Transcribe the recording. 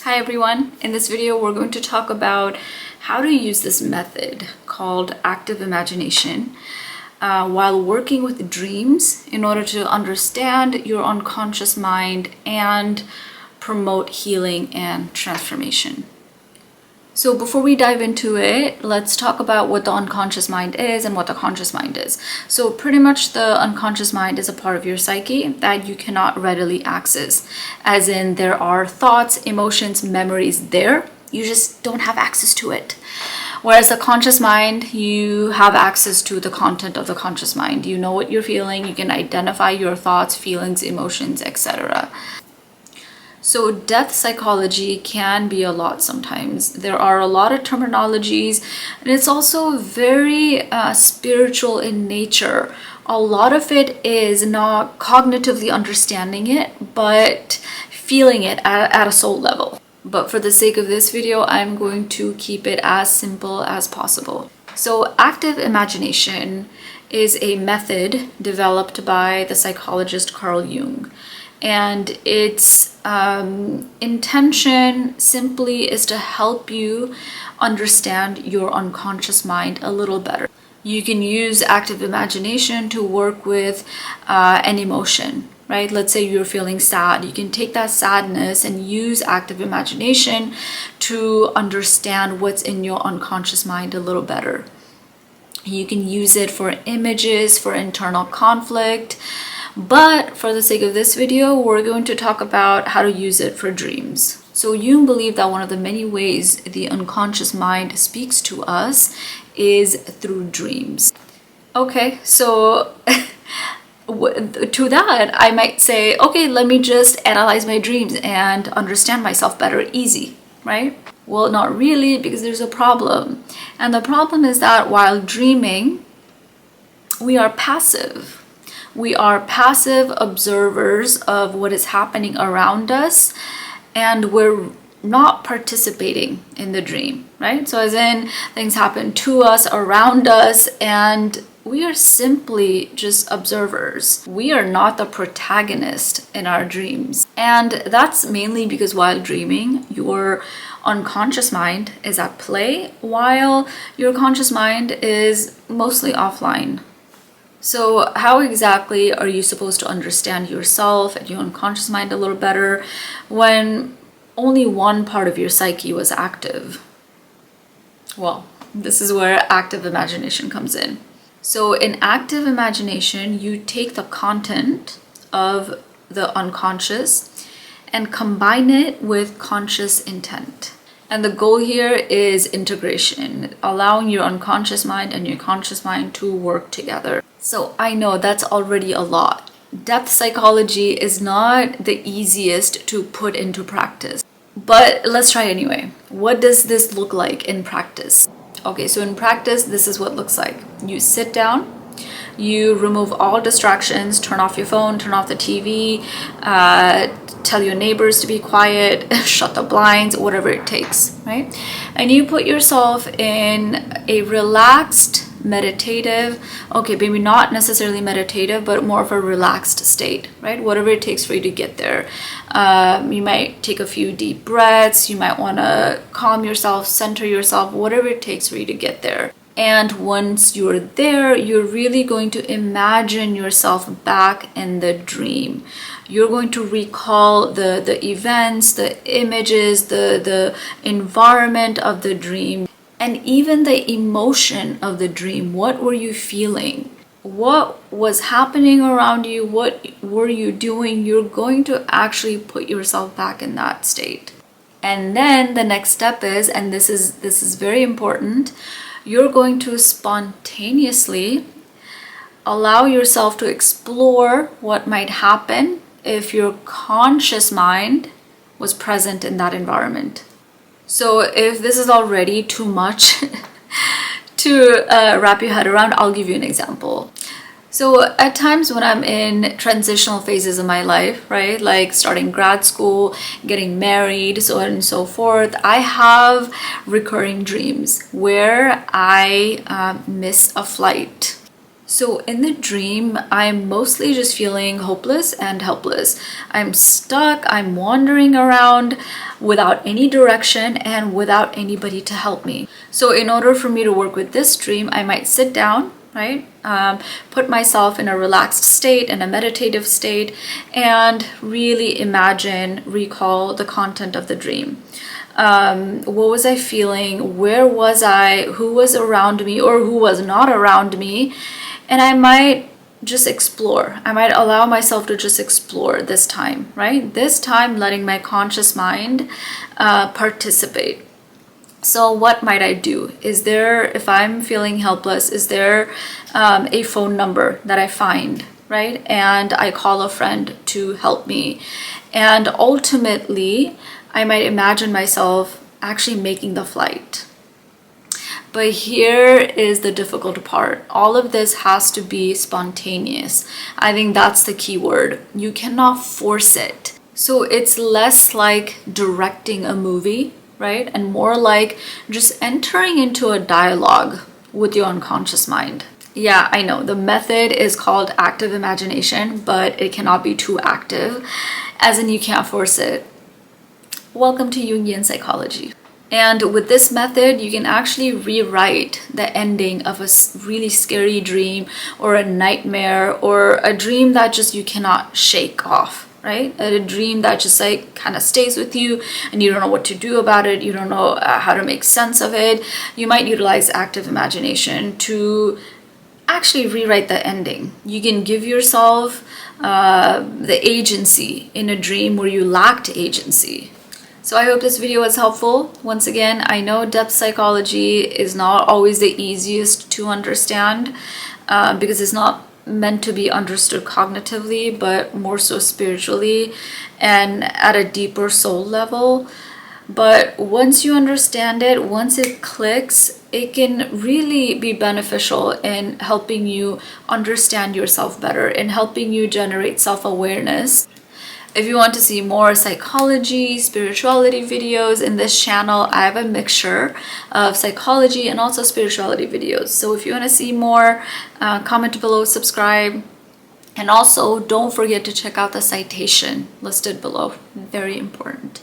Hi everyone, in this video we're going to talk about how to use this method called active imagination while working with dreams in order to understand your unconscious mind and promote healing and transformation. So before we dive into it, let's talk about what the unconscious mind is and what the conscious mind is. So pretty much the unconscious mind is a part of your psyche that you cannot readily access. As in, there are thoughts, emotions, memories there. You just don't have access to it. Whereas the conscious mind, you have access to the content of the conscious mind. You know what you're feeling. You can identify your thoughts, feelings, emotions, etc. So death psychology can be a lot sometimes. There are a lot of terminologies, and it's also very spiritual in nature. A lot of it is not cognitively understanding it, but feeling it at a soul level. But for the sake of this video, I'm going to keep it as simple as possible. So active imagination is a method developed by the psychologist Carl Jung. And its intention simply is to help you understand your unconscious mind a little better. You can use active imagination to work with an emotion, right? Let's say you're feeling sad. You can take that sadness and use active imagination to understand what's in your unconscious mind a little better. You can use it for images, for internal conflict. But for the sake of this video, we're going to talk about how to use it for dreams. So Jung believed that one of the many ways the unconscious mind speaks to us is through dreams. Okay, so to that, I might say, okay, let me just analyze my dreams and understand myself better. Easy, right? Well, not really, because there's a problem. And the problem is that while dreaming, we are passive. We are passive observers of what is happening around us, and we're not participating in the dream, right? So as in, things happen to us, around us, and we are simply just observers. We are not the protagonist in our dreams. And that's mainly because while dreaming, your unconscious mind is at play, while your conscious mind is mostly offline. So how exactly are you supposed to understand yourself and your unconscious mind a little better when only one part of your psyche was active? Well, this is where active imagination comes in. So in active imagination, you take the content of the unconscious and combine it with conscious intent. And the goal here is integration, allowing your unconscious mind and your conscious mind to work together. So I know that's already a lot. Depth psychology is not the easiest to put into practice, but let's try anyway. What does this look like in practice? Okay, so in practice, this is what it looks like. You sit down, you remove all distractions, turn off your phone, turn off the TV, tell your neighbors to be quiet, shut the blinds, whatever it takes, right? And you put yourself in a relaxed, meditative, okay, maybe not necessarily meditative, but more of a relaxed state, right? Whatever it takes for you to get there. You might take a few deep breaths, you might want to calm yourself, center yourself, whatever it takes for you to get there. And once you're there, you're really going to imagine yourself back in the dream. You're going to recall the events, the images, the environment of the dream, and even the emotion of the dream. What were you feeling? What was happening around you? What were you doing? You're going to actually put yourself back in that state. And then the next step is, and this is very important, you're going to spontaneously allow yourself to explore what might happen if your conscious mind was present in that environment. So if this is already too much to wrap your head around, I'll give you an example. So at times when I'm in transitional phases of my life, right, like starting grad school, getting married, so on and so forth, I have recurring dreams where I miss a flight. So in the dream, I'm mostly just feeling hopeless and helpless. I'm stuck, I'm wandering around without any direction and without anybody to help me. So in order for me to work with this dream, I might sit down, right? Put myself in a relaxed state, in a meditative state, and really imagine, recall the content of the dream. What was I feeling? Where was I? Who was around me or who was not around me? And I might just explore. I might allow myself to just explore this time, right? This time, letting my conscious mind participate. So what might I do? Is there, if I'm feeling helpless, is there a phone number that I find, right? And I call a friend to help me. And ultimately, I might imagine myself actually making the flight. But here is the difficult part. All of this has to be spontaneous. I think that's the key word. You cannot force it. So it's less like directing a movie, right? And more like just entering into a dialogue with your unconscious mind. Yeah, I know the method is called active imagination, but it cannot be too active, as in you can't force it. Welcome to Jungian psychology. And with this method, you can actually rewrite the ending of a really scary dream or a nightmare or a dream that just you cannot shake off, right? A dream that just like kind of stays with you and you don't know what to do about it. You don't know how to make sense of it. You might utilize active imagination to actually rewrite the ending. You can give yourself the agency in a dream where you lacked agency. So I hope this video was helpful. Once again, I know depth psychology is not always the easiest to understand because it's not meant to be understood cognitively, but more so spiritually and at a deeper soul level. But once you understand it, once it clicks, it can really be beneficial in helping you understand yourself better, in helping you generate self-awareness. If you want to see more psychology, spirituality videos in this channel, I have a mixture of psychology and also spirituality videos. So if you want to see more, comment below, subscribe, and also don't forget to check out the citation listed below. Very important.